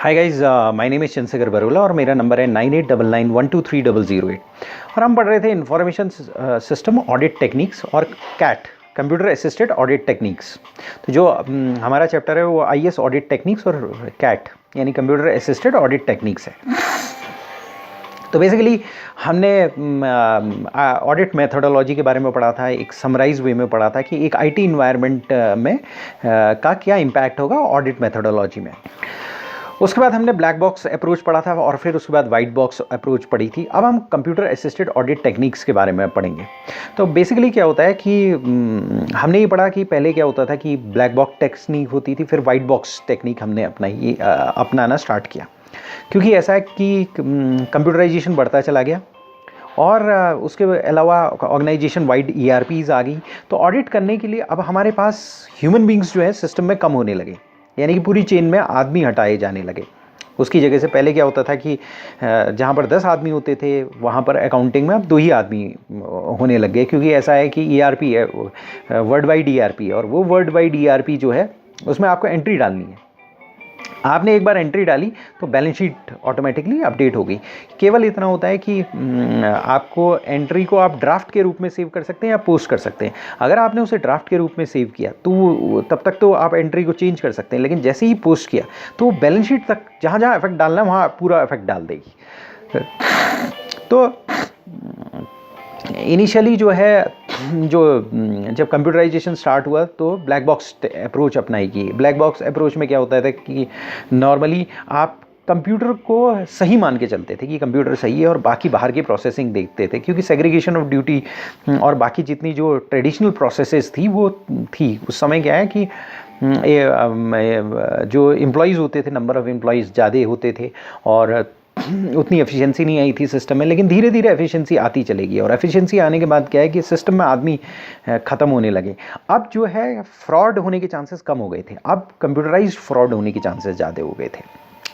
Hi guys, my name is Chandrashekhar बरोला और मेरा number है 9899123008। और हम पढ़ रहे थे इंफॉर्मेशन सिस्टम ऑडिट टेक्निक्स और CAAT computer assisted audit techniques. तो जो हमारा चैप्टर है वो आईएस ऑडिट टेक्निक्स और कैट यानी कंप्यूटर असिस्टेड ऑडिट टेक्निक्स है। तो बेसिकली हमने ऑडिट मेथोडोलॉजी के बारे में पढ़ा था, एक समराइज वे में पढ़ा था कि एक आईटी इन्वायरमेंट में का क्या इम्पैक्ट होगा ऑडिट मेथोडोलॉजी में। उसके बाद हमने ब्लैक बॉक्स अप्रोच पढ़ा था और फिर उसके बाद वाइट बॉक्स अप्रोच पढ़ी थी। अब हम कंप्यूटर असिस्टेड ऑडिट टेक्निक्स के बारे में पढ़ेंगे। तो बेसिकली क्या होता है कि हमने ये पढ़ा कि पहले क्या होता था कि ब्लैक बॉक्स टेक्निक होती थी, फिर वाइट बॉक्स टेक्निक हमने अपनाना स्टार्ट किया, क्योंकि ऐसा है कि कंप्यूटराइजेशन बढ़ता चला गया और उसके अलावा ऑर्गेनाइजेशन वाइड ERPs आ गई। तो ऑडिट करने के लिए अब हमारे पास ह्यूमन बींग्स जो है सिस्टम में कम होने लगे, यानी कि पूरी चेन में आदमी हटाए जाने लगे। उसकी जगह से पहले क्या होता था कि जहाँ पर 10 आदमी होते थे वहाँ पर अकाउंटिंग में अब 2 ही आदमी होने लग गए, क्योंकि ऐसा है कि ERP है, वर्ल्ड वाइड ERP है, और वो वर्ल्ड वाइड ERP जो है उसमें आपको एंट्री डालनी है। आपने एक बार एंट्री डाली तो बैलेंस शीट ऑटोमेटिकली अपडेट हो गई। केवल इतना होता है कि आपको एंट्री को आप ड्राफ्ट के रूप में सेव कर सकते हैं या पोस्ट कर सकते हैं। अगर आपने उसे ड्राफ्ट के रूप में सेव किया तो तब तक तो आप एंट्री को चेंज कर सकते हैं, लेकिन जैसे ही पोस्ट किया तो बैलेंस शीट तक जहाँ जहाँ इफेक्ट डालना है वहाँ पूरा इफेक्ट डाल देगी। तो इनिशियली जो है जब कंप्यूटराइजेशन स्टार्ट हुआ तो ब्लैक बॉक्स अप्रोच अपनाई गई। ब्लैक बॉक्स अप्रोच में क्या होता था कि नॉर्मली आप कंप्यूटर को सही मान के चलते थे कि कंप्यूटर सही है और बाकी बाहर की प्रोसेसिंग देखते थे, क्योंकि सेग्रीगेशन ऑफ ड्यूटी और बाकी जितनी जो ट्रेडिशनल प्रोसेसेस थी वो थी। उस समय क्या है कि जो एम्प्लॉयज़ होते थे, नंबर ऑफ़ एम्प्लॉयज़ ज़्यादा होते थे और उतनी एफिशिएंसी नहीं आई थी सिस्टम में। लेकिन धीरे धीरे एफिशिएंसी आती चलेगी और एफिशिएंसी आने के बाद क्या है कि सिस्टम में आदमी ख़त्म होने लगे। अब जो है फ्रॉड होने के चांसेस कम हो गए थे, अब कंप्यूटराइज्ड फ्रॉड होने के चांसेस ज़्यादा हो गए थे,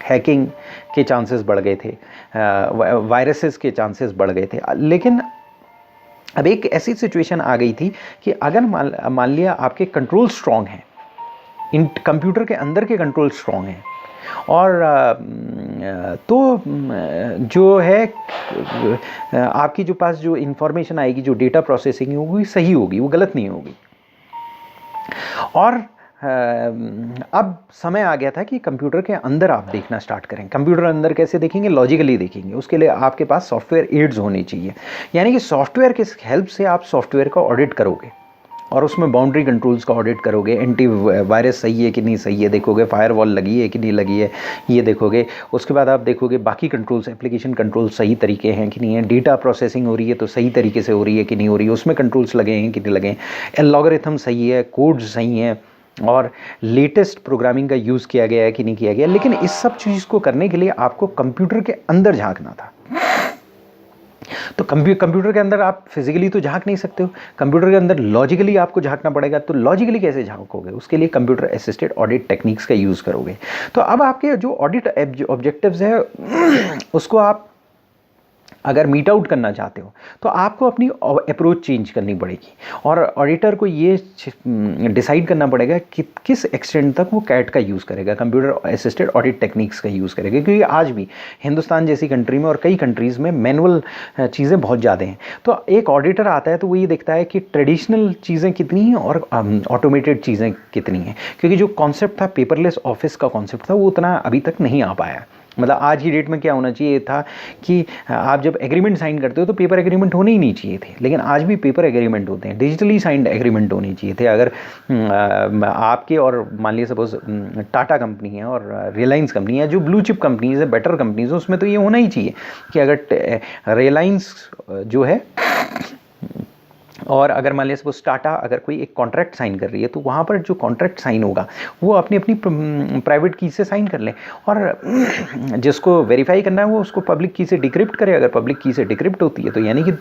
हैकिंग के चांसेस बढ़ गए थे, वायरसेस के चांसेस बढ़ गए थे। लेकिन अब एक ऐसी सिचुएशन आ गई थी कि अगर मान लिया आपके कंट्रोल स्ट्रॉन्ग हैं, इन कंप्यूटर के अंदर के कंट्रोल स्ट्रॉन्ग हैं और तो जो है आपकी जो पास जो इंफॉर्मेशन आएगी, जो डेटा प्रोसेसिंग होगी सही होगी, वो गलत नहीं होगी। और अब समय आ गया था कि कंप्यूटर के अंदर आप देखना स्टार्ट करें। कंप्यूटर अंदर कैसे देखेंगे? लॉजिकली देखेंगे। उसके लिए आपके पास सॉफ्टवेयर एड्स होने चाहिए, यानी कि सॉफ्टवेयर के हेल्प से आप सॉफ्टवेयर का ऑडिट करोगे और उसमें बाउंड्री कंट्रोल्स का ऑडिट करोगे। एंटी वायरस सही है कि नहीं सही है देखोगे, फायरवॉल लगी है कि नहीं लगी है ये देखोगे। उसके बाद आप देखोगे बाकी कंट्रोल्स, एप्लीकेशन कंट्रोल सही तरीके हैं कि नहीं है, डेटा प्रोसेसिंग हो रही है तो सही तरीके से हो रही है कि नहीं हो रही है, उसमें कंट्रोल्स लगे हैं कि नहीं लगे हैं, एल्गोरिथम सही है, कोड्स सही हैं और लेटेस्ट प्रोग्रामिंग का यूज़ किया गया है कि नहीं किया गया। लेकिन इस सब चीज़ को करने के लिए आपको कंप्यूटर के अंदर झांकना था। तो कंप्यूटर के अंदर आप फिजिकली तो झांक नहीं सकते हो, कंप्यूटर के अंदर लॉजिकली आपको झांकना पड़ेगा। तो लॉजिकली कैसे झांकोगे? उसके लिए कंप्यूटर असिस्टेड ऑडिट टेक्निक्स का यूज़ करोगे। तो अब आपके जो ऑडिट ऑब्जेक्टिव्स है उसको आप अगर मीट आउट करना चाहते हो तो आपको अपनी अप्रोच चेंज करनी पड़ेगी और ऑडिटर को ये डिसाइड करना पड़ेगा कि किस एक्सटेंट तक वो कैट का यूज़ करेगा, कंप्यूटर असिस्टेड ऑडिट टेक्निक्स का यूज़ करेगा। क्योंकि आज भी हिंदुस्तान जैसी कंट्री में और कई कंट्रीज़ में मैनुअल चीज़ें बहुत ज़्यादा हैं। तो एक ऑडिटर आता है तो वो ये देखता है कि ट्रेडिशनल चीज़ें कितनी हैं और ऑटोमेटेड चीज़ें कितनी हैं, क्योंकि जो कॉन्सेप्ट था पेपरलेस ऑफिस का कॉन्सेप्ट था वो उतना अभी तक नहीं आ पाया। मतलब आज की डेट में क्या होना चाहिए था कि आप जब एग्रीमेंट साइन करते हो तो पेपर एग्रीमेंट होने ही नहीं चाहिए थे, लेकिन आज भी पेपर एग्रीमेंट होते हैं, डिजिटली साइंड एग्रीमेंट होने चाहिए थे। अगर आपके और मान लीजिए सपोज टाटा कंपनी है और रिलायंस कंपनी है, जो ब्लू चिप कंपनीज है, बेटर कंपनीज है, उसमें तो ये होना ही चाहिए कि अगर रिलायंस जो है और अगर मान लिया सपोज टाटा अगर कोई एक कॉन्ट्रैक्ट साइन कर रही है तो वहाँ पर जो कॉन्ट्रैक्ट साइन होगा वो अपनी अपनी प्राइवेट की से साइन कर लें और जिसको वेरीफाई करना है वो उसको पब्लिक की से डिक्रिप्ट करे। अगर पब्लिक की से डिक्रिप्ट होती है तो यानी कि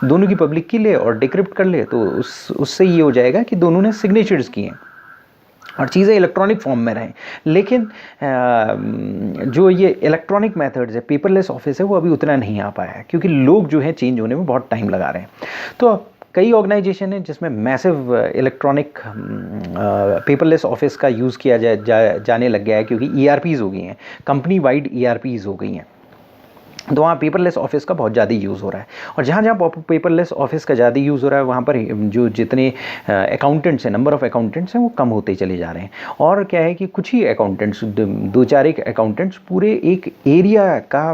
दोनों की पब्लिक की ले और डिक्रिप्ट कर ले, तो उससे ये हो जाएगा कि दोनों ने सिग्नेचर्स किए हैं और चीज़ें इलेक्ट्रॉनिक फॉर्म में रहें। लेकिन जो ये इलेक्ट्रॉनिक मेथड्स है, पेपरलेस ऑफिस है, वो अभी उतना नहीं आ पाया है, क्योंकि लोग जो है चेंज होने में बहुत टाइम लगा रहे हैं। तो कई ऑर्गेनाइजेशन है जिसमें मैसिव इलेक्ट्रॉनिक पेपरलेस ऑफिस का यूज़ किया जाने लग गया है, क्योंकि ERPs हो गई हैं, कंपनी वाइड ERPs हो गई हैं, तो वहाँ पेपरलेस ऑफिस का बहुत ज़्यादा यूज़ हो रहा है। और जहाँ जहाँ पेपरलेस ऑफिस का ज़्यादा यूज़ हो रहा है वहाँ पर जो जितने अकाउंटेंट्स हैं, नंबर ऑफ़ अकाउंटेंट्स हैं, वो कम होते चले जा रहे हैं। और क्या है कि कुछ ही अकाउंटेंट्स, दो चार एक अकाउंटेंट्स पूरे एक एरिया का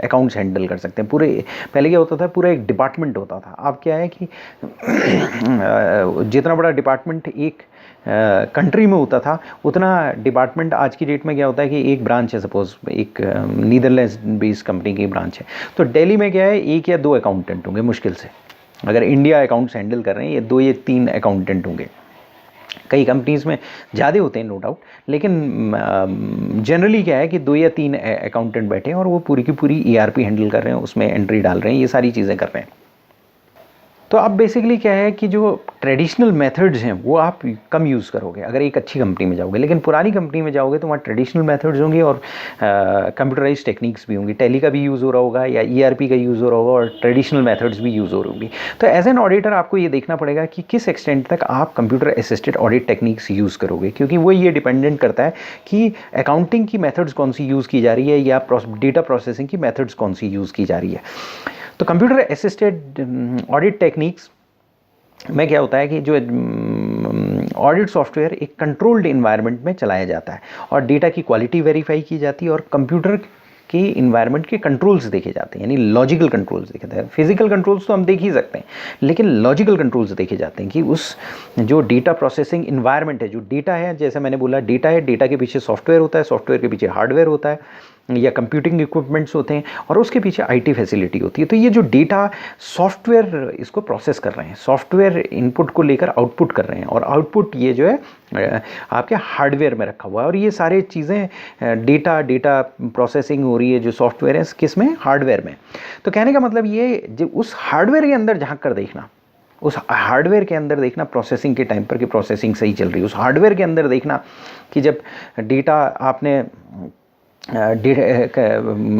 अकाउंट्स हैंडल कर सकते हैं। पूरे पहले क्या होता था, पूरा एक डिपार्टमेंट होता था। अब क्या है कि जितना बड़ा डिपार्टमेंट एक कंट्री में होता था, उतना डिपार्टमेंट आज की डेट में क्या होता है कि एक ब्रांच है, सपोज एक नीदरलैंड्स बेस्ड कंपनी की ब्रांच है, तो दिल्ली में क्या है, एक या दो अकाउंटेंट होंगे मुश्किल से। अगर इंडिया अकाउंट्स हैंडल कर रहे हैं, ये 2 या 3 अकाउंटेंट होंगे। कई कंपनीज़ में ज़्यादा होते हैं नो डाउट, लेकिन जनरली क्या है कि 2 या 3 अकाउंटेंट बैठे हैं और वो पूरी की पूरी ERP हैंडल कर रहे हैं, उसमें एंट्री डाल रहे हैं, ये सारी चीज़ें कर रहे हैं। तो अब बेसिकली क्या है कि जो ट्रेडिशनल मेथड्स हैं वो आप कम यूज़ करोगे अगर एक अच्छी कंपनी में जाओगे, लेकिन पुरानी कंपनी में जाओगे तो वहाँ ट्रेडिशनल मेथड्स होंगे और कंप्यूटराइज टेक्निक्स भी होंगी। टैली का भी यूज़ हो रहा होगा या ERP का यूज़ हो रहा होगा और ट्रेडिशनल मेथड्स भी यूज़ हो रही होंगी। तो एज एन ऑडिटर आपको ये देखना पड़ेगा कि किस एक्सटेंट तक आप computer assisted audit techniques use करोगे, क्योंकि वो ये डिपेंडेंट करता है कि अकाउंटिंग की मेथड्स कौन सी यूज़ की जा रही है या डेटा प्रोसेसिंग की मेथड्स कौन सी यूज़ की जा रही है। तो कंप्यूटर असिस्टेड ऑडिट टेक्निक्स में क्या होता है कि जो ऑडिट सॉफ्टवेयर एक कंट्रोल्ड इन्वायरमेंट में चलाया जाता है और डेटा की क्वालिटी वेरीफाई की जाती है और कंप्यूटर के इन्वायरमेंट के कंट्रोल्स देखे जाते हैं, यानी लॉजिकल कंट्रोल्स देखे जाते हैं। फिजिकल कंट्रोल्स तो हम देख ही सकते हैं, लेकिन लॉजिकल कंट्रोल्स देखे जाते हैं कि उस जो डेटा प्रोसेसिंग इन्वायरमेंट है, जो डेटा है, जैसे मैंने बोला डेटा है, डेटा के पीछे सॉफ्टवेयर होता है, सॉफ्टवेयर के पीछे हार्डवेयर होता है या कंप्यूटिंग इक्विपमेंट्स होते हैं और उसके पीछे IT फैसिलिटी होती है। तो ये जो डेटा सॉफ्टवेयर इसको प्रोसेस कर रहे हैं, सॉफ्टवेयर इनपुट को लेकर आउटपुट कर रहे हैं और आउटपुट ये जो है आपके हार्डवेयर में रखा हुआ है। और ये सारी चीज़ें डेटा प्रोसेसिंग हो रही है जो सॉफ्टवेयर है किस में, हार्डवेयर में। तो कहने का मतलब ये जो उस हार्डवेयर के अंदर झांक कर देखना, उस हार्डवेयर के अंदर देखना प्रोसेसिंग के टाइम पर कि प्रोसेसिंग सही चल रही है, उस हार्डवेयर के अंदर देखना कि जब डेटा आपने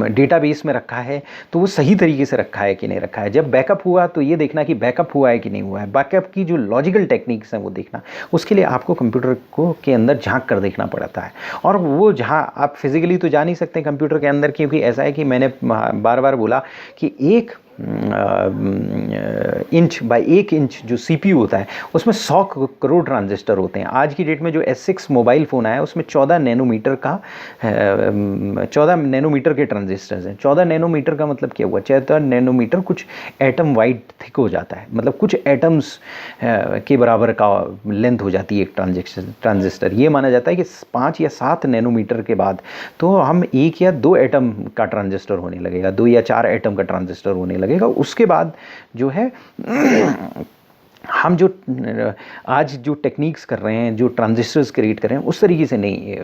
डेटाबेस में रखा है तो वो सही तरीके से रखा है कि नहीं रखा है। जब बैकअप हुआ तो ये देखना कि बैकअप हुआ है कि नहीं हुआ है। बैकअप की जो लॉजिकल टेक्निक्स हैं वो देखना, उसके लिए आपको कंप्यूटर को के अंदर झांक कर देखना पड़ता है। और वो जहाँ आप फिजिकली तो जा नहीं सकते कंप्यूटर के अंदर, क्योंकि ऐसा है कि मैंने बार बार बोला कि 1 इंच बाय 1 इंच जो CPU होता है उसमें 100 करोड़ ट्रांजिस्टर होते हैं। आज की डेट में जो S6 मोबाइल फ़ोन आया उसमें 14 नैनोमीटर के ट्रांजिस्टर्स हैं। 14 नैनोमीटर का मतलब क्या हुआ, 14 नैनोमीटर कुछ एटम वाइड थिक हो जाता है, मतलब कुछ एटम्स के बराबर का लेंथ हो जाती है एक ट्रांजिस्टर। ये माना जाता है कि 5 या 7 नैनोमीटर के बाद तो हम 1 या 2 एटम का ट्रांजिस्टर होने लगेगा, 2 या 4 एटम का ट्रांजिस्टर होने लगेगा। उसके बाद जो है हम जो आज जो टेक्निक्स कर रहे हैं, जो ट्रांजिस्टर्स क्रिएट कर रहे हैं, उस तरीके से नहीं,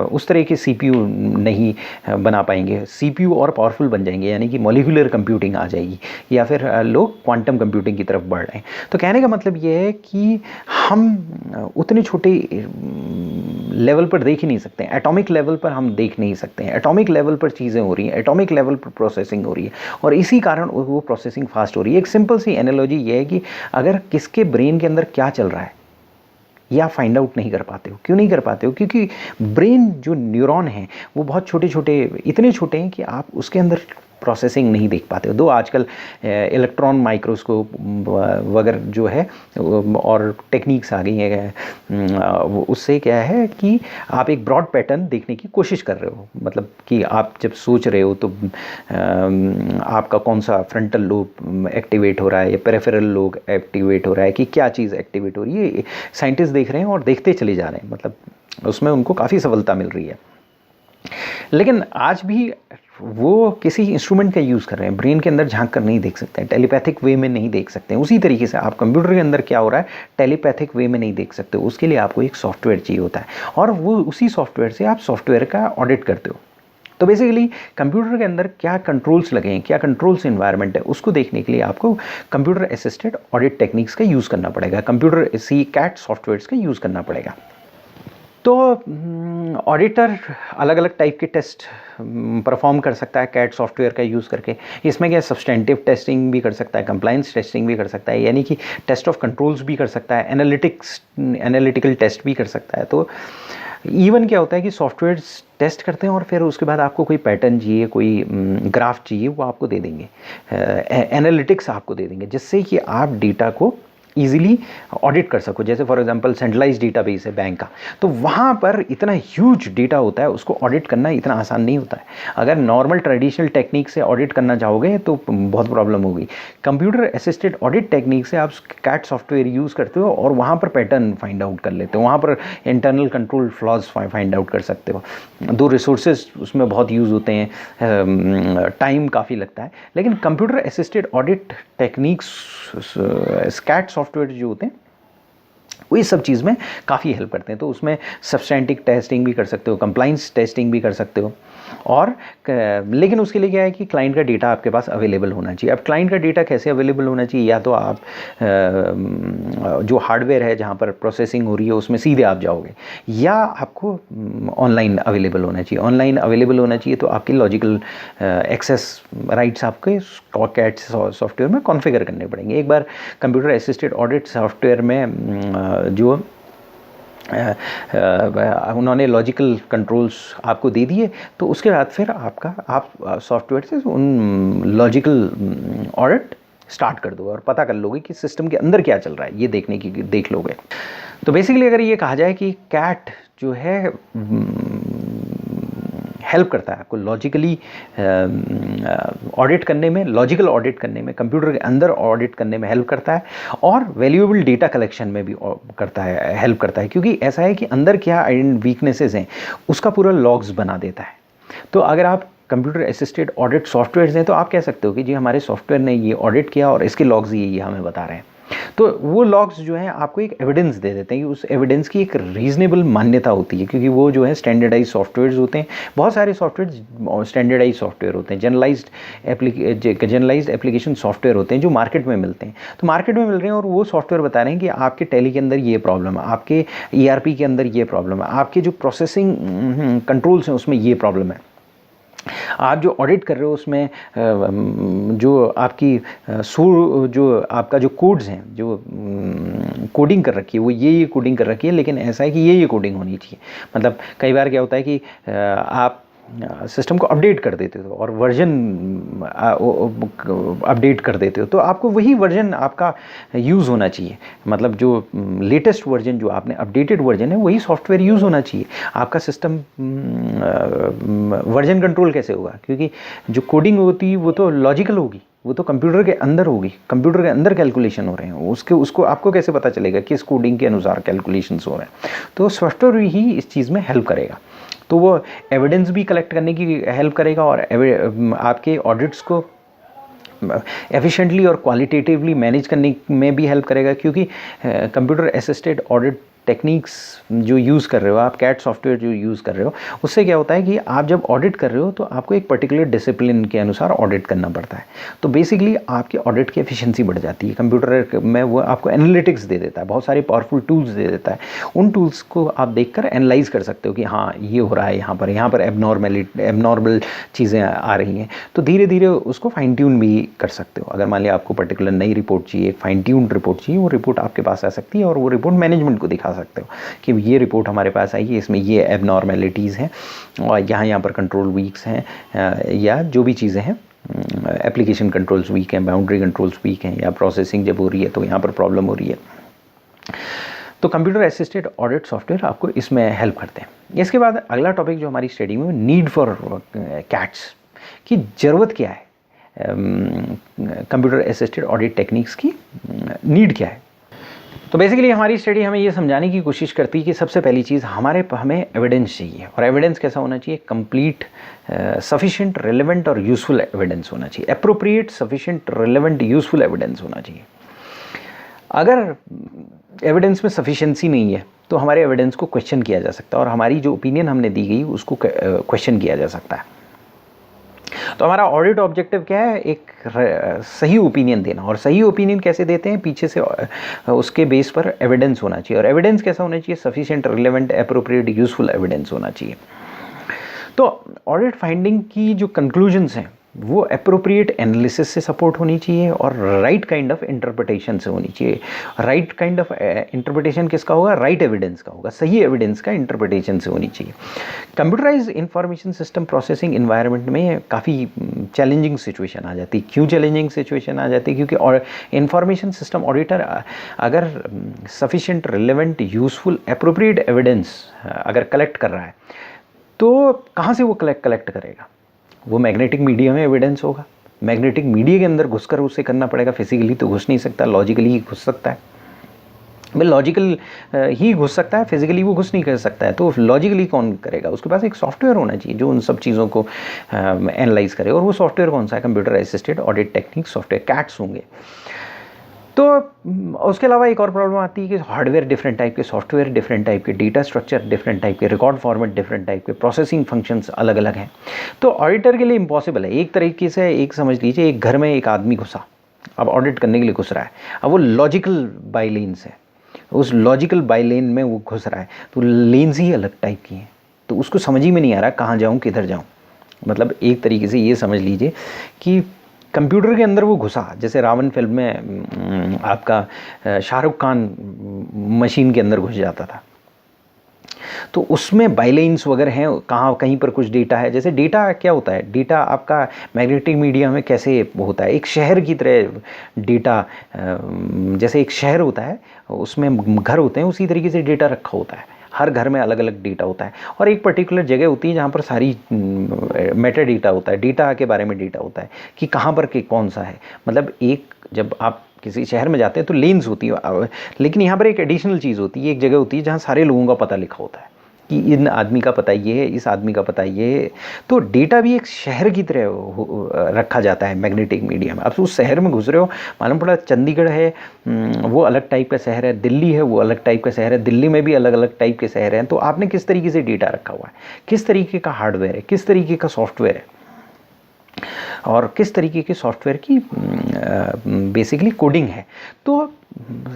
उस तरह के CPU नहीं बना पाएंगे। CPU और पावरफुल बन जाएंगे, यानी कि मॉलिक्यूलर कंप्यूटिंग आ जाएगी या फिर लोग क्वांटम कंप्यूटिंग की तरफ बढ़ रहे हैं। तो कहने का मतलब ये है कि हम उतने छोटे लेवल पर देख ही नहीं सकते हैं, एटॉमिक लेवल पर हम देख नहीं सकते हैं। एटॉमिक लेवल पर चीज़ें हो रही हैं, एटॉमिक लेवल पर प्रोसेसिंग हो रही है और इसी कारण वो प्रोसेसिंग फास्ट हो रही है। एक सिंपल सी एनालॉजी ये है कि अगर किसके ब्रेन के अंदर क्या चल रहा है या फाइंड आउट नहीं कर पाते हो। क्यों नहीं कर पाते हो? क्योंकि ब्रेन जो न्यूरॉन हैं वो बहुत छोटे छोटे, इतने छोटे हैं कि आप उसके अंदर प्रोसेसिंग नहीं देख पाते हो। दो आजकल इलेक्ट्रॉन माइक्रोस्कोप वगैरह जो है और टेक्निक्स आ गई हैं, उससे क्या है कि आप एक ब्रॉड पैटर्न देखने की कोशिश कर रहे हो। मतलब कि आप जब सोच रहे हो तो आपका कौन सा फ्रंटल लोब एक्टिवेट हो रहा है या पेरिफेरल लोब एक्टिवेट हो रहा है, कि क्या चीज़ एक्टिवेट हो रही है, साइंटिस्ट देख रहे हैं और देखते चले जा रहे हैं। मतलब उसमें उनको काफ़ी सफलता मिल रही है। लेकिन आज भी वो किसी इंस्ट्रूमेंट का यूज़ कर रहे हैं, ब्रेन के अंदर झांक कर नहीं देख सकते हैं, टेलीपैथिक वे में नहीं देख सकते हैं। उसी तरीके से आप कंप्यूटर के अंदर क्या हो रहा है टेलीपैथिक वे में नहीं देख सकते। उसके लिए आपको एक सॉफ्टवेयर चाहिए होता है और वो उसी सॉफ्टवेयर से आप सॉफ्टवेयर का ऑडिट करते हो। तो बेसिकली कंप्यूटर के अंदर क्या कंट्रोल्स लगे हैं, क्या कंट्रोल्स इन्वायरमेंट है, उसको देखने के लिए आपको कंप्यूटर असिस्टेड ऑडिट टेक्निक्स का यूज़ करना पड़ेगा, कंप्यूटर CAT सॉफ्टवेयर्स का यूज़ करना पड़ेगा। तो ऑडिटर अलग अलग टाइप के टेस्ट परफॉर्म कर सकता है कैट सॉफ्टवेयर का यूज़ करके। इसमें क्या सब्सटेंटिव टेस्टिंग भी कर सकता है, कंप्लायंस टेस्टिंग भी कर सकता है, यानी कि टेस्ट ऑफ कंट्रोल्स भी कर सकता है, एनालिटिकल टेस्ट भी कर सकता है। तो इवन क्या होता है कि सॉफ्टवेयर टेस्ट करते हैं और फिर उसके बाद आपको कोई पैटर्न चाहिए, कोई ग्राफ चाहिए, वो आपको दे देंगे, एनालिटिक्स आपको दे देंगे, जिससे कि आप डेटा को ईजिली ऑडिट कर सको। जैसे फॉर एग्जांपल सेंट्रलाइज्ड डेटाबेस है बैंक का, तो वहाँ पर इतना ह्यूज डेटा होता है, उसको ऑडिट करना इतना आसान नहीं होता है। अगर नॉर्मल ट्रेडिशनल टेक्निक से ऑडिट करना चाहोगे तो बहुत प्रॉब्लम होगी। कंप्यूटर असिस्टेड ऑडिट टेक्निक से आप कैट सॉफ्टवेयर यूज़ करते हो और वहाँ पर पैटर्न फाइंड आउट कर लेते हो, वहाँ पर internal control flaws find out कर सकते हो। दो रिसोर्सेज उसमें बहुत यूज़ होते हैं, टाइम काफ़ी लगता है, लेकिन computer assisted audit techniques CAAT software जो होते हैं वो इस सब चीज़ में काफ़ी हेल्प करते हैं। तो उसमें सब्सटेंटिव टेस्टिंग भी कर सकते हो, कंप्लायंस टेस्टिंग भी कर सकते हो, और लेकिन उसके लिए क्या है कि क्लाइंट का डेटा आपके पास अवेलेबल होना चाहिए। अब क्लाइंट का डेटा कैसे अवेलेबल होना चाहिए, या तो आप जो हार्डवेयर है जहाँ पर प्रोसेसिंग हो रही है उसमें सीधे आप जाओगे, या आपको ऑनलाइन अवेलेबल होना चाहिए। ऑनलाइन अवेलेबल होना चाहिए तो आपकी लॉजिकल एक्सेस राइट्स आपके कैट सॉफ्टवेयर में कॉन्फ़िगर करने पड़ेंगे। एक बार कंप्यूटर असिस्टेड ऑडिट सॉफ्टवेयर में जो उन्होंने लॉजिकल कंट्रोल्स आपको दे दिए, तो उसके बाद फिर आप सॉफ्टवेयर से उन लॉजिकल ऑडिट स्टार्ट कर दो और पता कर लोगे कि सिस्टम के अंदर क्या चल रहा है, ये देख लोगे। तो बेसिकली अगर ये कहा जाए कि कैट जो है हेल्प करता है आपको लॉजिकली ऑडिट करने में, लॉजिकल ऑडिट करने में, कंप्यूटर के अंदर ऑडिट करने में हेल्प करता है, और वैल्यूएबल डेटा कलेक्शन में भी करता है, हेल्प करता है। क्योंकि ऐसा है कि अंदर क्या वीकनेसेस हैं उसका पूरा लॉग्स बना देता है। तो अगर आप कंप्यूटर असिस्टेड ऑडिट सॉफ्टवेयर हैं तो आप कह सकते हो कि जी हमारे सॉफ्टवेयर ने ये ऑडिट किया और इसके लॉग्स ये हमें बता रहे हैं। तो वो लॉग्स जो हैं आपको एक एविडेंस दे देते हैं कि उस एविडेंस की एक रीजनेबल मान्यता होती है, क्योंकि वो जो है स्टैंडर्डाइज सॉफ्टवेयर्स होते हैं। बहुत सारे सॉफ्टवेयर स्टैंडर्डाइज सॉफ्टवेयर होते हैं, जनरलाइज्ड एप्लीकेशन सॉफ्टवेयर होते हैं जो मार्केट में मिलते हैं। तो मार्केट में मिल रहे हैं और वो सॉफ्टवेयर बता रहे हैं कि आपके टैली के अंदर ये प्रॉब्लम है, आपके ERP के अंदर ये प्रॉब्लम है, आपके जो प्रोसेसिंग कंट्रोल्स हैं उसमें ये प्रॉब्लम है, आप जो ऑडिट कर रहे हो उसमें जो आपकी जो आपका जो कोड्स हैं, जो कोडिंग कर रखी है वो ये कोडिंग कर रखी है, लेकिन ऐसा है कि ये कोडिंग होनी चाहिए। मतलब कई बार क्या होता है कि आप सिस्टम को अपडेट कर देते हो और वर्जन अपडेट कर देते हो, तो आपको वही वर्जन आपका यूज़ होना चाहिए। मतलब जो लेटेस्ट वर्जन, जो आपने अपडेटेड वर्जन है, वही सॉफ्टवेयर यूज़ होना चाहिए। आपका सिस्टम वर्जन कंट्रोल कैसे होगा, क्योंकि जो कोडिंग होती है वो तो लॉजिकल होगी, वो तो कंप्यूटर के अंदर होगी, कंप्यूटर के अंदर कैलकुलेशन हो रहे हैं, उसको आपको कैसे पता चलेगा किस कोडिंग के अनुसार कैलकुलेशंस हो रहे हैं। तो सॉफ्टवेयर ही इस चीज़ में हेल्प करेगा। तो वो एविडेंस भी कलेक्ट करने की हेल्प करेगा और आपके ऑडिट्स को एफिशिएंटली और क्वालिटेटिवली मैनेज करने में भी हेल्प करेगा। क्योंकि कंप्यूटर असिस्टेड ऑडिट टेक्निक्स जो यूज़ कर रहे हो आप, कैट सॉफ्टवेयर जो यूज़ कर रहे हो, उससे क्या होता है कि आप जब ऑडिट कर रहे हो तो आपको एक पर्टिकुलर डिसिप्लिन के अनुसार ऑडिट करना पड़ता है। तो बेसिकली आपके ऑडिट की एफिशिएंसी बढ़ जाती है। कंप्यूटर में वो आपको एनालिटिक्स दे देता है, बहुत सारे पावरफुल टूल्स दे देता है। उन टूल्स को आप देखकर एनालाइज कर सकते हो कि हाँ ये हो रहा है, यहाँ पर एबनॉर्मल चीज़ें आ रही हैं, तो धीरे धीरे उसको फाइन ट्यून भी कर सकते हो। अगर मान लिया आपको पर्टिकुलर नई रिपोर्ट चाहिए, फाइन ट्यून रिपोर्ट चाहिए, वो रिपोर्ट आपके पास आ सकती है और वो रिपोर्ट मैनेजमेंट को दिखा सकते हो कि ये रिपोर्ट हमारे पास आई है, इसमें ये एबनॉर्मेलिटीज़ हैं और यहाँ पर कंट्रोल वीक्स हैं, या जो भी चीज़ें हैं, एप्लीकेशन कंट्रोल्स वीक हैं, बाउंड्री कंट्रोल्स वीक हैं, या प्रोसेसिंग जब हो रही है तो यहाँ पर प्रॉब्लम हो रही है। तो कंप्यूटर असिस्टेड ऑडिट सॉफ्टवेयर आपको इसमें हेल्प करते हैं। इसके बाद अगला टॉपिक जो हमारी स्टडी में, नीड फॉर कैट्स की ज़रूरत क्या है, कंप्यूटर असिस्टेड ऑडिट टेक्निक्स की नीड क्या है। तो बेसिकली हमारी स्टडी हमें ये समझाने की कोशिश करती है कि सबसे पहली चीज़ हमें एविडेंस चाहिए, और एविडेंस कैसा होना चाहिए, कंप्लीट, सफिशिएंट, रेलेवेंट और यूज़फुल एविडेंस होना चाहिए। Appropriate, sufficient, relevant, useful evidence होना चाहिए। अगर एविडेंस में सफिशिएंसी नहीं है तो हमारे एविडेंस को क्वेश्चन किया जा सकता है और हमारी जो ओपिनियन हमने दी गई उसको क्वेश्चन किया जा सकता है। तो हमारा ऑडिट ऑब्जेक्टिव क्या है, एक सही ओपिनियन देना। और सही ओपिनियन कैसे देते हैं, पीछे से उसके बेस पर एविडेंस होना चाहिए। और एविडेंस कैसा होना चाहिए, sufficient, relevant, appropriate, useful evidence होना चाहिए। तो ऑडिट फाइंडिंग की जो कंक्लूजन्स हैं वो एप्रोप्रिएट एनालिसिस से सपोर्ट होनी चाहिए और राइट काइंड ऑफ इंटरप्रिटेशन से होनी चाहिए। राइट काइंड ऑफ इंटरप्रिटेशन किसका होगा, राइट एविडेंस का होगा, सही एविडेंस का इंटरप्रिटेशन से होनी चाहिए। Computerise information system processing environment में काफ़ी चैलेंजिंग सिचुएशन आ जाती है। क्यों चैलेंजिंग सिचुएशन आ जाती है, क्योंकि और इंफॉर्मेशन सिस्टम ऑडिटर अगर sufficient, relevant, useful, appropriate evidence अगर कलेक्ट कर रहा है तो कहाँ से वो कलेक्ट करेगा, वो मैग्नेटिक मीडिया में एविडेंस होगा। मैग्नेटिक मीडिया के अंदर घुसकर उसे करना पड़ेगा, फिजिकली तो घुस नहीं सकता, लॉजिकली ही घुस सकता है। भाई लॉजिकल ही घुस सकता है, फिजिकली वो घुस नहीं कर सकता है, तो लॉजिकली कौन करेगा, उसके पास एक सॉफ्टवेयर होना चाहिए जो उन सब चीज़ों को एनालाइज करे। और वो सॉफ्टवेयर कौन सा है, computer assisted audit technique software, cats होंगे। तो उसके अलावा एक और प्रॉब्लम आती है कि हार्डवेयर डिफरेंट टाइप के, सॉफ्टवेयर डिफरेंट टाइप के, डेटा स्ट्रक्चर डिफरेंट टाइप के, रिकॉर्ड फॉर्मेट डिफरेंट टाइप के, प्रोसेसिंग फंक्शंस अलग अलग हैं। तो ऑडिटर के लिए इम्पॉसिबल है। एक तरीके से एक समझ लीजिए, एक घर में एक आदमी घुसा, अब ऑडिट करने के लिए घुस रहा है, अब वो लॉजिकल बाइलेन्स है, उस लॉजिकल बाइलेन में वो घुस रहा है, तो लेन्स ही अलग टाइप की हैं, तो उसको समझ ही में नहीं आ रहा कहाँ जाऊँ किधर जाऊँ। मतलब एक तरीके से ये समझ लीजिए कि कंप्यूटर के अंदर वो घुसा, जैसे रावण फिल्म में आपका शाहरुख खान मशीन के अंदर घुस जाता था, तो उसमें बाइलेन्स वगैरह हैं, कहाँ कहीं पर कुछ डेटा है। जैसे डेटा क्या होता है, डेटा आपका मैग्नेटिक मीडिया में कैसे होता है, एक शहर की तरह डेटा, जैसे एक शहर होता है उसमें घर होते हैं, उसी तरीके से डेटा रखा होता है। हर घर में अलग अलग डेटा होता है और एक पर्टिकुलर जगह होती है जहाँ पर सारी मेटा डेटा होता है, डेटा के बारे में डेटा होता है कि कहाँ पर के कौन सा है। मतलब एक जब आप किसी शहर में जाते हैं तो लेन्स होती है, लेकिन यहाँ पर एक एडिशनल चीज़ होती है, एक जगह होती है जहाँ सारे लोगों का पता लिखा होता है कि इन आदमी का पता ये है, इस आदमी का पता ये है। तो डेटा भी एक शहर की तरह रखा जाता है मैग्नेटिक मीडिया में। अब उस शहर में घुस रहे हो, मालूम पड़ा चंडीगढ़ है वो अलग टाइप का शहर है, दिल्ली है वो अलग टाइप का शहर है, दिल्ली में भी अलग अलग टाइप के शहर हैं। तो आपने किस तरीके से डेटा रखा हुआ है, किस तरीके का हार्डवेयर है, किस तरीके का सॉफ्टवेयर है और किस तरीके के सॉफ्टवेयर की बेसिकली कोडिंग है, तो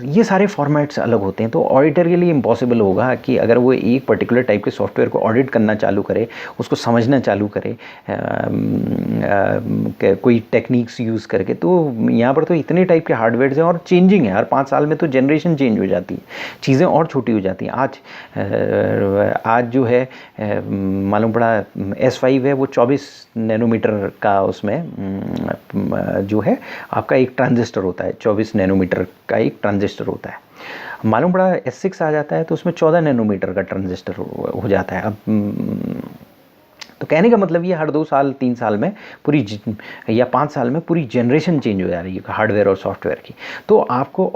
ये सारे फॉर्मेट्स अलग होते हैं। तो ऑडिटर के लिए इम्पॉसिबल होगा कि अगर वो एक पर्टिकुलर टाइप के सॉफ्टवेयर को ऑडिट करना चालू करे, उसको समझना चालू करे कोई टेक्निक्स यूज़ करके। तो यहाँ पर तो इतने टाइप के हार्डवेयर हैं और चेंजिंग है, हर 5 साल में तो जनरेशन चेंज हो जाती है, चीज़ें और छोटी हो जाती हैं। आज जो है मालूम पड़ा S5 है वो 24 नैनोमीटर का, उसमें जो है आपका एक ट्रांजिस्टर होता है, 24 नैनोमीटर का एक ट्रांजिस्टर होता है। मालूम पड़ा S6 आ जाता है तो उसमें 14 नैनोमीटर का ट्रांजिस्टर हो जाता है। अब तो कहने का मतलब ये हर 2 साल 3 साल में पूरी या 5 साल में पूरी जनरेशन चेंज हो जा रही है हार्डवेयर और सॉफ्टवेयर की। तो आपको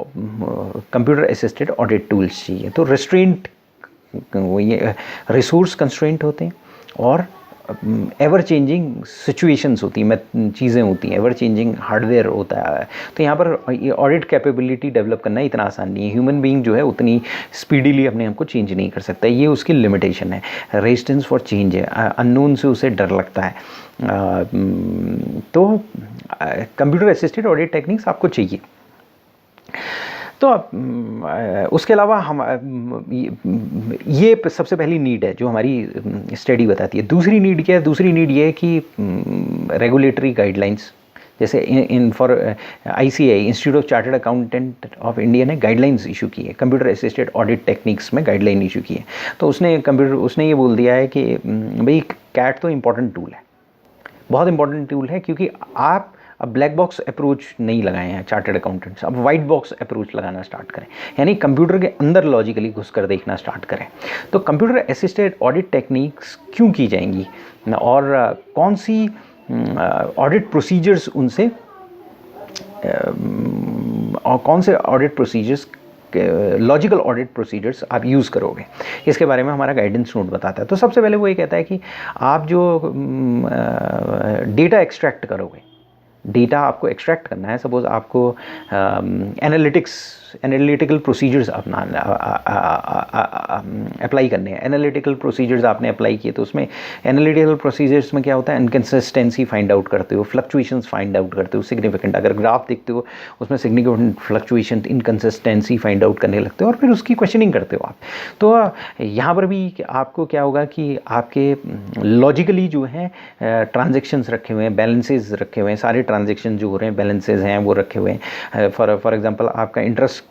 कंप्यूटर असिस्टेड ऑडिट टूल्स चाहिए। तो रिस्ट्रेंट, ये रिसोर्स कंस्ट्रेंट होते हैं और एवर चेंजिंग सिचुएशंस होती हैं, चीज़ें होती हैं, एवर चेंजिंग हार्डवेयर होता है। तो यहाँ पर ये ऑडिट कैपेबिलिटी डेवलप करना इतना आसान नहीं है। ह्यूमन बीइंग जो है उतनी स्पीडीली अपने आप को चेंज नहीं कर सकता, ये उसकी लिमिटेशन है। रेजिस्टेंस फॉर चेंज है, अननोन से उसे डर लगता है। तो कंप्यूटर असिस्टेड ऑडिट टेक्निक्स आपको चाहिए। तो उसके अलावा हम ये सबसे पहली नीड है जो हमारी स्टडी बताती है। दूसरी नीड क्या है, दूसरी नीड ये है कि रेगुलेटरी गाइडलाइंस, जैसे for ICAI institute of chartered accountant of India ने गाइडलाइंस इशू की है, कंप्यूटर असिस्टेड ऑडिट टेक्निक्स में गाइडलाइन इशू की है। तो उसने ये बोल दिया है कि भाई कैट तो इम्पॉर्टेंट टूल है, बहुत इंपॉर्टेंट टूल है, क्योंकि आप अब ब्लैक बॉक्स अप्रोच नहीं लगाए हैं चार्टर्ड अकाउंटेंट्स, अब वाइट बॉक्स अप्रोच लगाना स्टार्ट करें, यानी कंप्यूटर के अंदर लॉजिकली घुसकर देखना स्टार्ट करें। तो कंप्यूटर असिस्टेड ऑडिट टेक्निक्स क्यों की जाएंगी और कौन सी ऑडिट प्रोसीजर्स उनसे और कौन से audit procedures, logical audit procedures आप यूज़ करोगे, इसके बारे में हमारा गाइडेंस नोट बताता है। तो सबसे पहले वो ये कहता है कि आप जो डेटा एक्सट्रैक्ट करोगे, डेटा आपको एक्सट्रैक्ट करना है, सपोज आपको एनालिटिकल प्रोसीजर्स अपना अप्लाई करने हैं, एनालिटिकल प्रोसीजर्स आपने अप्लाई किए तो उसमें एनालिटिकल प्रोसीजर्स में क्या होता है, इनकन्सिस्टेंसी फाइंड आउट करते हो, फ्लक्चुएशंस फाइंड आउट करते हो, सिग्निफिकेंट अगर ग्राफ देखते हो उसमें significant fluctuation inconsistency find out करने लगते हो और फिर उसकी क्वेश्चनिंग करते हो आप। तो यहाँ पर भी आपको क्या होगा कि आपके लॉजिकली जो है ट्रांजेक्शंस रखे हुए हैं, बैलेंसेज रखे हुए हैं, सारे ट्रांजेक्शन जो हो रहे हैं बैलेंसेज हैं वो रखे हुए हैं। फॉर एग्जांपल आपका इंटरेस्ट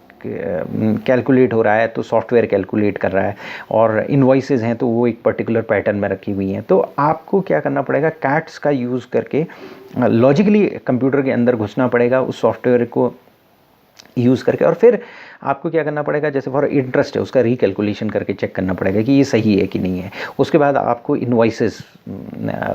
कैलकुलेट हो रहा है तो सॉफ्टवेयर कैलकुलेट कर रहा है, और इनवॉइसेज हैं तो वो एक पर्टिकुलर पैटर्न में रखी हुई हैं। तो आपको क्या करना पड़ेगा, कैट्स का यूज़ करके लॉजिकली कंप्यूटर के अंदर घुसना पड़ेगा उस सॉफ्टवेयर को यूज़ करके, और फिर आपको क्या करना पड़ेगा, जैसे फॉर इंटरेस्ट है उसका रिकैलकुलेशन करके चेक करना पड़ेगा कि ये सही है कि नहीं है। उसके बाद आपको इनवॉइसेस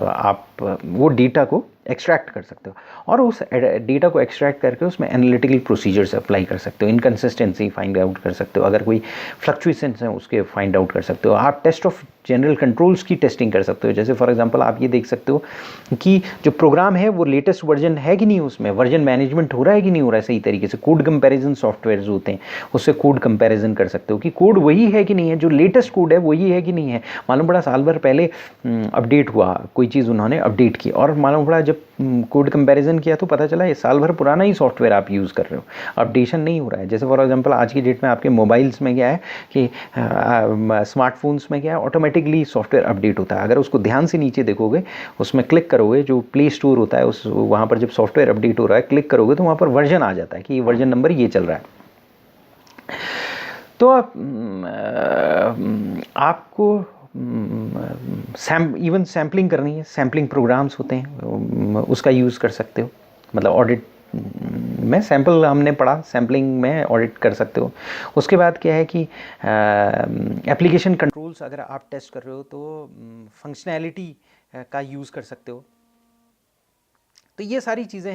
आप वो डेटा को एक्सट्रैक्ट कर सकते हो और उस डेटा को एक्सट्रैक्ट करके उसमें एनालिटिकल प्रोसीजर्स अप्लाई कर सकते हो, इनकन्सिस्टेंसी फाइंड आउट कर सकते हो, अगर कोई फ्लक्चुएशंस हैं उसके फाइंड आउट कर सकते हो, आप टेस्ट ऑफ जनरल कंट्रोल्स की टेस्टिंग कर सकते हो। जैसे फॉर एग्जांपल आप ये देख सकते हो कि जो प्रोग्राम है वो लेटेस्ट वर्जन है कि नहीं, उसमें वर्जन मैनेजमेंट हो रहा है कि नहीं हो रहा है सही तरीके से। कोड कंपैरिजन सॉफ्टवेयर होते हैं उससे कोड कंपैरिजन कर सकते हो कि कोड वही है कि नहीं है, जो लेटेस्ट कोड है वही है कि नहीं है। मालूम पड़ा साल भर पहले अपडेट हुआ, कोई चीज़ उन्होंने अपडेट की, और मालूम पड़ा जब कोड कंपैरिजन किया तो पता चला ये साल भर पुराना ही सॉफ्टवेयर आप यूज़ कर रहे हो, अपडेशन नहीं हो रहा है। जैसे फॉर एग्जांपल आज की डेट में आपके मोबाइल्स में क्या है कि स्मार्टफोन्स में क्या है, ऑटोमेटिकली सॉफ्टवेयर अपडेट होता है। अगर उसको ध्यान से नीचे देखोगे, उसमें क्लिक करोगे, जो प्ले स्टोर होता है उस वहाँ पर जब सॉफ्टवेयर अपडेट हो रहा है क्लिक करोगे तो वहाँ पर वर्जन आ जाता है कि वर्जन नंबर ये चल रहा है। तो आपको इवन सैम्पलिंग करनी है, सैम्पलिंग प्रोग्राम्स होते हैं उसका यूज़ कर सकते हो, मतलब ऑडिट में सैम्पल हमने पढ़ा, सैम्पलिंग में ऑडिट कर सकते हो। उसके बाद क्या है कि एप्लीकेशन कंट्रोल्स अगर आप टेस्ट कर रहे हो तो फंक्शनैलिटी का यूज़ कर सकते हो। तो ये सारी चीज़ें